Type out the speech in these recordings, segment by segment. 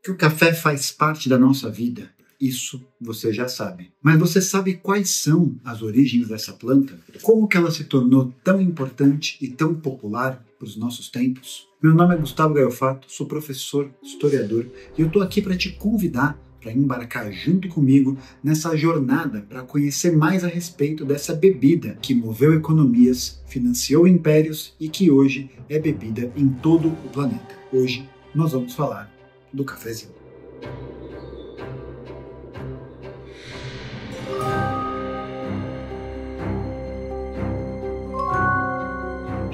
Que o café faz parte da nossa vida, isso você já sabe. Mas você sabe quais são as origens dessa planta? Como que ela se tornou tão importante e tão popular para os nossos tempos? Meu nome é Gustavo Gaiofato, sou professor, historiador e eu estou aqui para te convidar para embarcar junto comigo nessa jornada para conhecer mais a respeito dessa bebida que moveu economias, financiou impérios e que hoje é bebida em todo o planeta. Hoje nós vamos falar do cafezinho.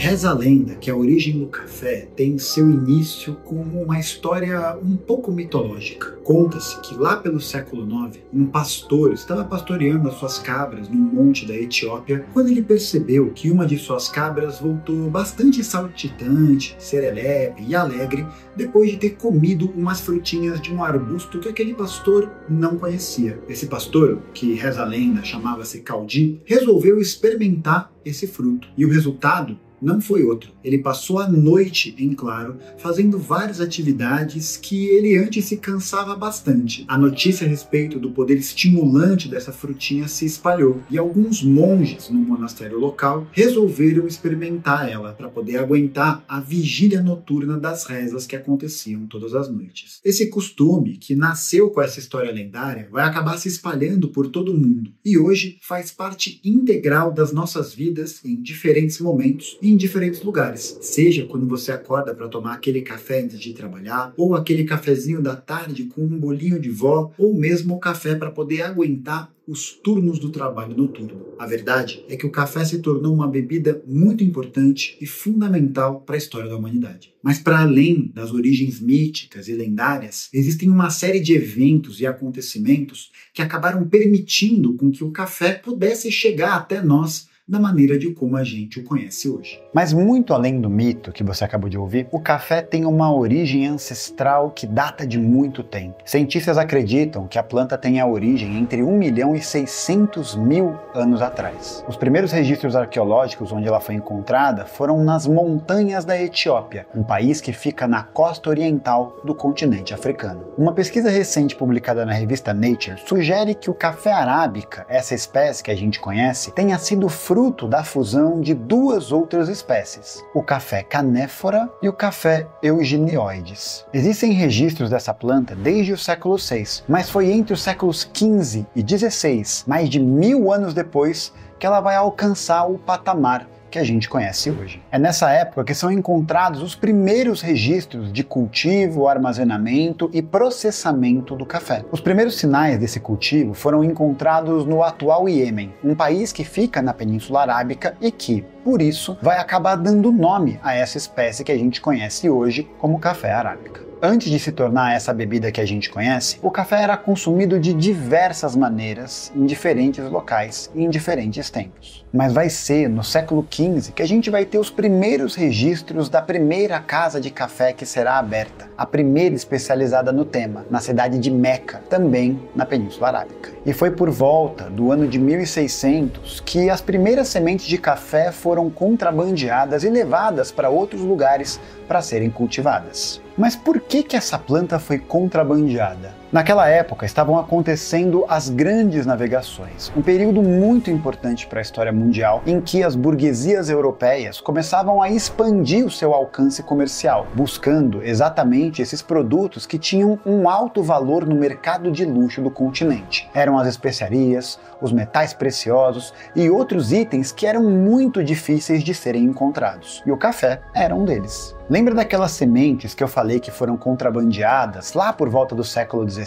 Reza a lenda que a origem do café tem seu início com uma história um pouco mitológica. Conta-se que lá pelo século IX, um pastor estava pastoreando as suas cabras num monte da Etiópia quando ele percebeu que uma de suas cabras voltou bastante saltitante, serelepe e alegre depois de ter comido umas frutinhas de um arbusto que aquele pastor não conhecia. Esse pastor, que reza a lenda chamava-se Caldi, resolveu experimentar esse fruto e o resultado não foi outro. Ele passou a noite em claro, fazendo várias atividades que ele antes se cansava bastante. A notícia a respeito do poder estimulante dessa frutinha se espalhou, e alguns monges no monastério local resolveram experimentar ela para poder aguentar a vigília noturna das rezas que aconteciam todas as noites. Esse costume, que nasceu com essa história lendária, vai acabar se espalhando por todo o mundo, e hoje faz parte integral das nossas vidas em diferentes momentos e em diferentes lugares, seja quando você acorda para tomar aquele café antes de trabalhar, ou aquele cafezinho da tarde com um bolinho de vó, ou mesmo o café para poder aguentar os turnos do trabalho noturno. A verdade é que o café se tornou uma bebida muito importante e fundamental para a história da humanidade. Mas para além das origens míticas e lendárias, existem uma série de eventos e acontecimentos que acabaram permitindo com que o café pudesse chegar até nós da maneira de como a gente o conhece hoje. Mas muito além do mito que você acabou de ouvir, o café tem uma origem ancestral que data de muito tempo. Cientistas acreditam que a planta tem a origem entre 1 milhão e 600 mil anos atrás. Os primeiros registros arqueológicos onde ela foi encontrada foram nas montanhas da Etiópia, um país que fica na costa oriental do continente africano. Uma pesquisa recente publicada na revista Nature sugere que o café arábica, essa espécie que a gente conhece, tenha sido fruto da fusão de duas outras espécies, o café canéfora e o café eugenioides. Existem registros dessa planta desde o século VI, mas foi entre os séculos XV e XVI, mais de 1000 anos depois, que ela vai alcançar o patamar que a gente conhece hoje. É nessa época que são encontrados os primeiros registros de cultivo, armazenamento e processamento do café. Os primeiros sinais desse cultivo foram encontrados no atual Iêmen, um país que fica na Península Arábica e que, por isso, vai acabar dando nome a essa espécie que a gente conhece hoje como café arábica. Antes de se tornar essa bebida que a gente conhece, o café era consumido de diversas maneiras, em diferentes locais e em diferentes tempos. Mas vai ser no século XV que a gente vai ter os primeiros registros da primeira casa de café que será aberta, a primeira especializada no tema, na cidade de Meca, também na Península Arábica. E foi por volta do ano de 1600 que as primeiras sementes de café foram contrabandeadas e levadas para outros lugares para serem cultivadas. Mas por que essa planta foi contrabandeada? Naquela época estavam acontecendo as grandes navegações, um período muito importante para a história mundial em que as burguesias europeias começavam a expandir o seu alcance comercial, buscando exatamente esses produtos que tinham um alto valor no mercado de luxo do continente. Eram as especiarias, os metais preciosos e outros itens que eram muito difíceis de serem encontrados. E o café era um deles. Lembra daquelas sementes que eu falei que foram contrabandeadas lá por volta do século XVI?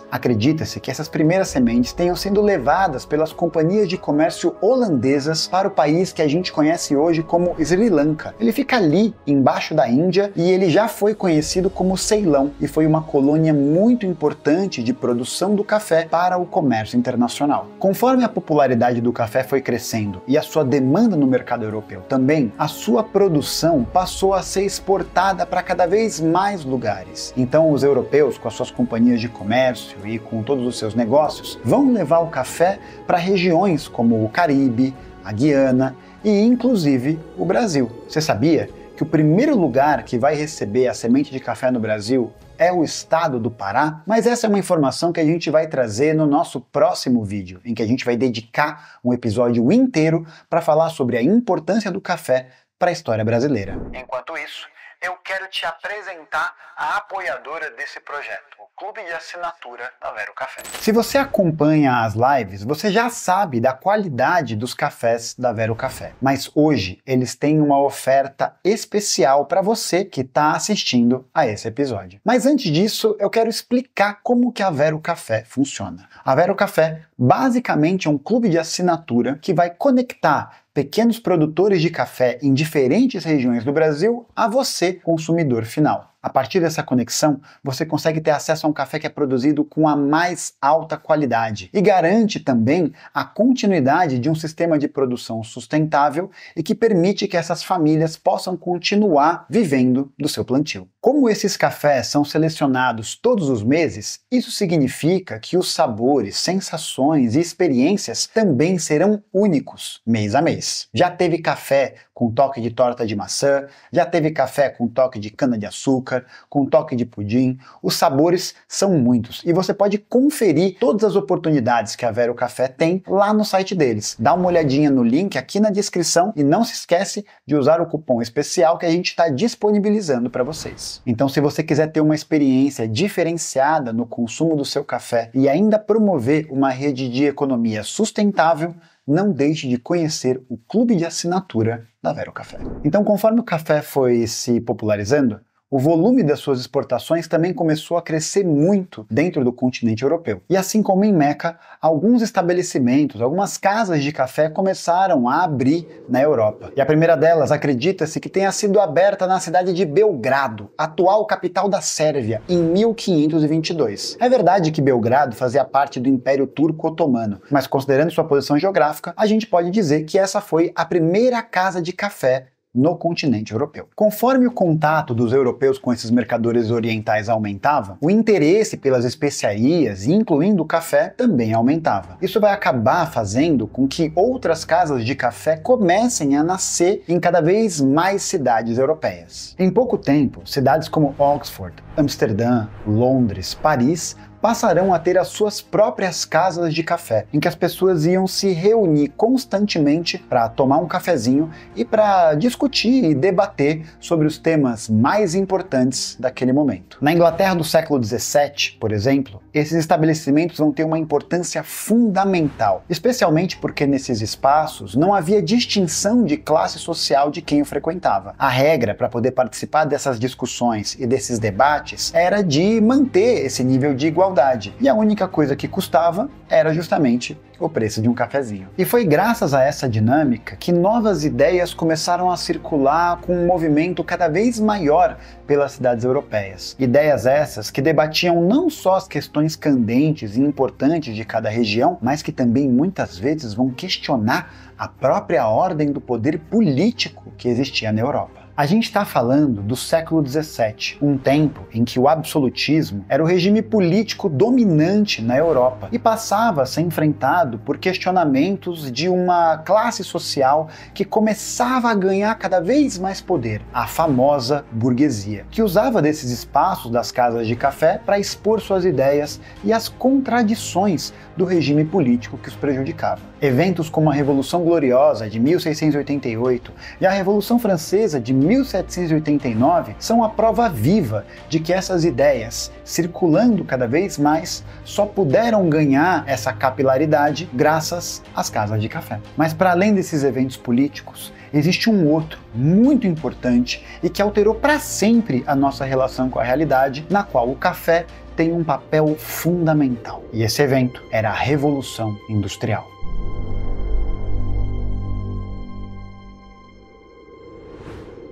Acredita-se que essas primeiras sementes tenham sido levadas pelas companhias de comércio holandesas para o país que a gente conhece hoje como Sri Lanka. Ele fica ali, embaixo da Índia, e ele já foi conhecido como Ceilão e foi uma colônia muito importante de produção do café para o comércio internacional. Conforme a popularidade do café foi crescendo e a sua demanda no mercado europeu também, a sua produção passou a ser exportada para cada vez mais lugares. Então os europeus, com as suas companhias de comércio e com todos os seus negócios, vão levar o café para regiões como o Caribe, a Guiana e inclusive o Brasil. Você sabia que o primeiro lugar que vai receber a semente de café no Brasil é o estado do Pará? Mas essa é uma informação que a gente vai trazer no nosso próximo vídeo, em que a gente vai dedicar um episódio inteiro para falar sobre a importância do café para a história brasileira. Enquanto isso, eu quero te apresentar a apoiadora desse projeto, o Clube de Assinatura da Vero Café. Se você acompanha as lives, você já sabe da qualidade dos cafés da Vero Café. Mas hoje eles têm uma oferta especial para você que está assistindo a esse episódio. Mas antes disso, eu quero explicar como que a Vero Café funciona. A Vero Café basicamente é um clube de assinatura que vai conectar pequenos produtores de café em diferentes regiões do Brasil a você, consumidor final. A partir dessa conexão, você consegue ter acesso a um café que é produzido com a mais alta qualidade e garante também a continuidade de um sistema de produção sustentável e que permite que essas famílias possam continuar vivendo do seu plantio. Como esses cafés são selecionados todos os meses, isso significa que os sabores, sensações e experiências também serão únicos mês a mês. Já teve café com toque de torta de maçã, já teve café com toque de cana-de-açúcar, com toque de pudim. Os sabores são muitos e você pode conferir todas as oportunidades que a Vero Café tem lá no site deles. Dá uma olhadinha no link aqui na descrição e não se esquece de usar o cupom especial que a gente está disponibilizando para vocês. Então, se você quiser ter uma experiência diferenciada no consumo do seu café e ainda promover uma rede de economia sustentável, não deixe de conhecer o clube de assinatura da Vero Café. Então, conforme o café foi se popularizando, o volume das suas exportações também começou a crescer muito dentro do continente europeu. E assim como em Meca, alguns estabelecimentos, algumas casas de café começaram a abrir na Europa. E a primeira delas, acredita-se que tenha sido aberta na cidade de Belgrado, atual capital da Sérvia, em 1522. É verdade que Belgrado fazia parte do Império Turco-Otomano, mas considerando sua posição geográfica, a gente pode dizer que essa foi a primeira casa de café no continente europeu. Conforme o contato dos europeus com esses mercadores orientais aumentava, o interesse pelas especiarias, incluindo o café, também aumentava. Isso vai acabar fazendo com que outras casas de café comecem a nascer em cada vez mais cidades europeias. Em pouco tempo, cidades como Oxford, Amsterdã, Londres, Paris passarão a ter as suas próprias casas de café, em que as pessoas iam se reunir constantemente para tomar um cafezinho e para discutir e debater sobre os temas mais importantes daquele momento. Na Inglaterra do século XVII, por exemplo, esses estabelecimentos vão ter uma importância fundamental, especialmente porque nesses espaços não havia distinção de classe social de quem o frequentava. A regra para poder participar dessas discussões e desses debates era de manter esse nível de igualdade. E a única coisa que custava era justamente o preço de um cafezinho. E foi graças a essa dinâmica que novas ideias começaram a circular com um movimento cada vez maior pelas cidades europeias. Ideias essas que debatiam não só as questões candentes e importantes de cada região, mas que também muitas vezes vão questionar a própria ordem do poder político que existia na Europa. A gente está falando do século XVII, um tempo em que o absolutismo era o regime político dominante na Europa e passava a ser enfrentado por questionamentos de uma classe social que começava a ganhar cada vez mais poder, a famosa burguesia, que usava desses espaços das casas de café para expor suas ideias e as contradições do regime político que os prejudicava. Eventos como a Revolução Gloriosa de 1688 e a Revolução Francesa de 1789 são a prova viva de que essas ideias, circulando cada vez mais, só puderam ganhar essa capilaridade graças às casas de café. Mas para além desses eventos políticos, existe um outro muito importante e que alterou para sempre a nossa relação com a realidade, na qual o café tem um papel fundamental. E esse evento era a Revolução Industrial.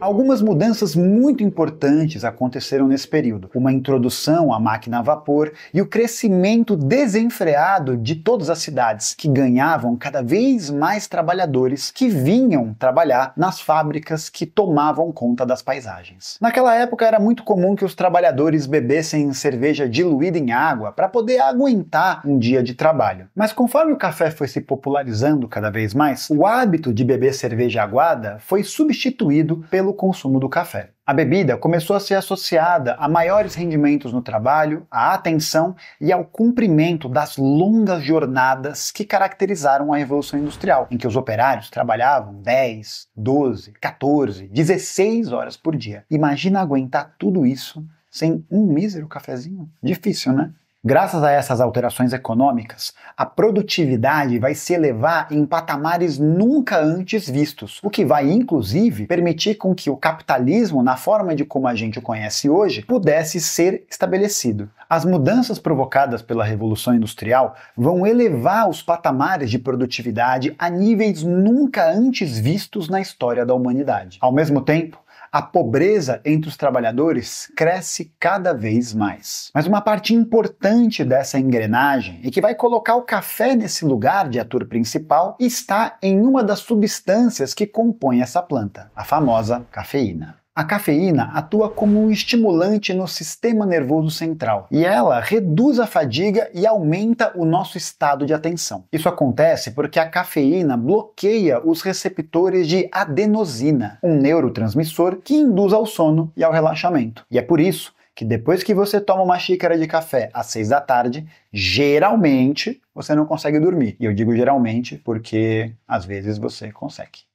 Algumas mudanças muito importantes aconteceram nesse período. Uma introdução à máquina a vapor e o crescimento desenfreado de todas as cidades, que ganhavam cada vez mais trabalhadores que vinham trabalhar nas fábricas que tomavam conta das paisagens. Naquela época era muito comum que os trabalhadores bebessem cerveja diluída em água para poder aguentar um dia de trabalho. Mas conforme o café foi se popularizando cada vez mais, o hábito de beber cerveja aguada foi substituído pelo consumo do café. A bebida começou a ser associada a maiores rendimentos no trabalho, à atenção e ao cumprimento das longas jornadas que caracterizaram a Revolução Industrial, em que os operários trabalhavam 10, 12, 14, 16 horas por dia. Imagina aguentar tudo isso sem um mísero cafezinho? Difícil, né? Graças a essas alterações econômicas, a produtividade vai se elevar em patamares nunca antes vistos, o que vai, inclusive, permitir com que o capitalismo, na forma de como a gente o conhece hoje, pudesse ser estabelecido. As mudanças provocadas pela Revolução Industrial vão elevar os patamares de produtividade a níveis nunca antes vistos na história da humanidade. Ao mesmo tempo, a pobreza entre os trabalhadores cresce cada vez mais. Mas uma parte importante dessa engrenagem, e que vai colocar o café nesse lugar de ator principal, está em uma das substâncias que compõem essa planta, a famosa cafeína. A cafeína atua como um estimulante no sistema nervoso central e ela reduz a fadiga e aumenta o nosso estado de atenção. Isso acontece porque a cafeína bloqueia os receptores de adenosina, um neurotransmissor que induz ao sono e ao relaxamento. E é por isso que depois que você toma uma xícara de café às 6 da tarde, geralmente você não consegue dormir. E eu digo geralmente porque às vezes você consegue.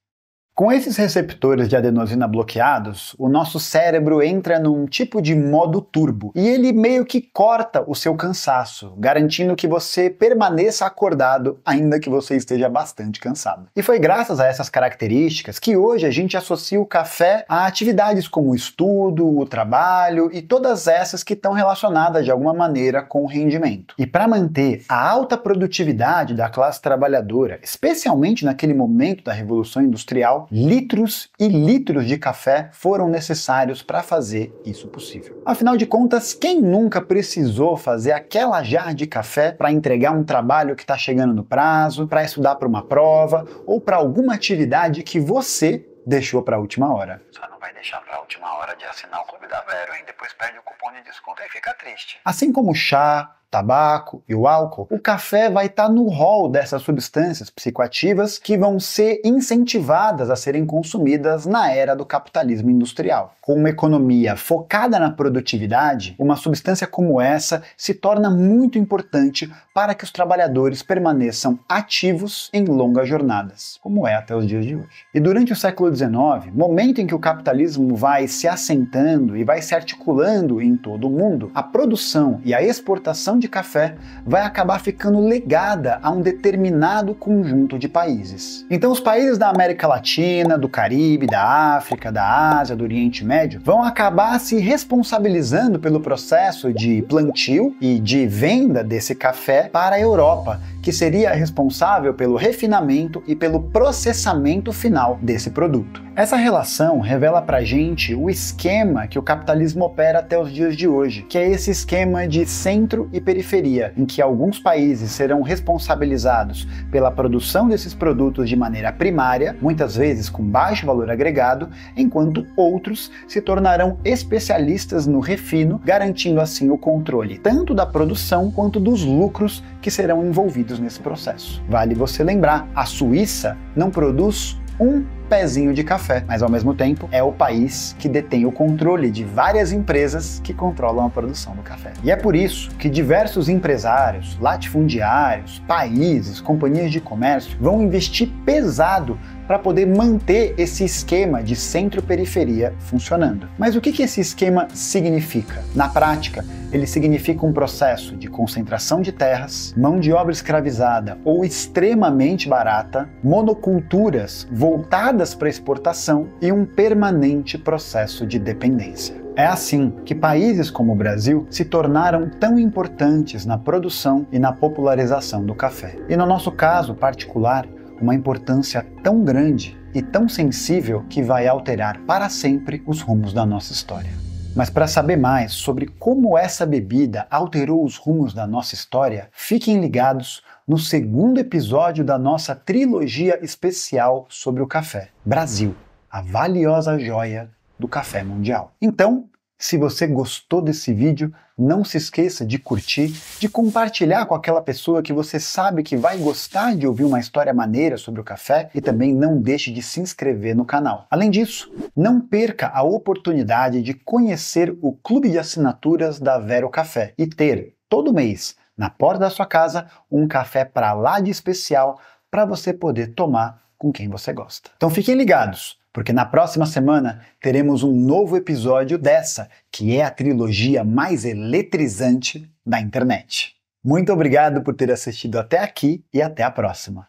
Com esses receptores de adenosina bloqueados, o nosso cérebro entra num tipo de modo turbo e ele meio que corta o seu cansaço, garantindo que você permaneça acordado ainda que você esteja bastante cansado. E foi graças a essas características que hoje a gente associa o café a atividades como o estudo, o trabalho e todas essas que estão relacionadas de alguma maneira com o rendimento. E para manter a alta produtividade da classe trabalhadora, especialmente naquele momento da Revolução Industrial, litros e litros de café foram necessários para fazer isso possível. Afinal de contas, quem nunca precisou fazer aquela jarra de café para entregar um trabalho que está chegando no prazo, para estudar para uma prova ou para alguma atividade que você deixou para a última hora? Só não vai deixar para a última hora de assinar o Clube da Vero, hein? Depois perde o cupom de desconto e fica triste. Assim como o chá, tabaco e o álcool, o café vai estar no rol dessas substâncias psicoativas que vão ser incentivadas a serem consumidas na era do capitalismo industrial. Com uma economia focada na produtividade, uma substância como essa se torna muito importante para que os trabalhadores permaneçam ativos em longas jornadas, como é até os dias de hoje. E durante o século XIX, momento em que o capitalismo vai se assentando e vai se articulando em todo o mundo, a produção e a exportação de café vai acabar ficando legada a um determinado conjunto de países. Então os países da América Latina, do Caribe, da África, da Ásia, do Oriente Médio vão acabar se responsabilizando pelo processo de plantio e de venda desse café para a Europa, que seria responsável pelo refinamento e pelo processamento final desse produto. Essa relação revela pra gente o esquema que o capitalismo opera até os dias de hoje, que é esse esquema de centro e periferia, em que alguns países serão responsabilizados pela produção desses produtos de maneira primária, muitas vezes com baixo valor agregado, enquanto outros se tornarão especialistas no refino, garantindo assim o controle tanto da produção quanto dos lucros que serão envolvidos nesse processo. Vale você lembrar, a Suíça não produz um pezinho de café, mas ao mesmo tempo é o país que detém o controle de várias empresas que controlam a produção do café. E é por isso que diversos empresários, latifundiários, países, companhias de comércio vão investir pesado para poder manter esse esquema de centro-periferia funcionando. Mas o que esse esquema significa? Na prática, ele significa um processo de concentração de terras, mão de obra escravizada ou extremamente barata, monoculturas voltadas para exportação e um permanente processo de dependência. É assim que países como o Brasil se tornaram tão importantes na produção e na popularização do café. E no nosso caso particular, uma importância tão grande e tão sensível que vai alterar para sempre os rumos da nossa história. Mas para saber mais sobre como essa bebida alterou os rumos da nossa história, fiquem ligados no segundo episódio da nossa trilogia especial sobre o café, Brasil, a valiosa joia do café mundial. Então, Se você gostou desse vídeo, não se esqueça de curtir, de compartilhar com aquela pessoa que você sabe que vai gostar de ouvir uma história maneira sobre o café e também não deixe de se inscrever no canal. Além disso, não perca a oportunidade de conhecer o clube de assinaturas da Vero Café e ter, todo mês, na porta da sua casa, um café pra lá de especial para você poder tomar com quem você gosta. Então fiquem ligados, porque na próxima semana teremos um novo episódio dessa, que é a trilogia mais eletrizante da internet. Muito obrigado por ter assistido até aqui e até a próxima.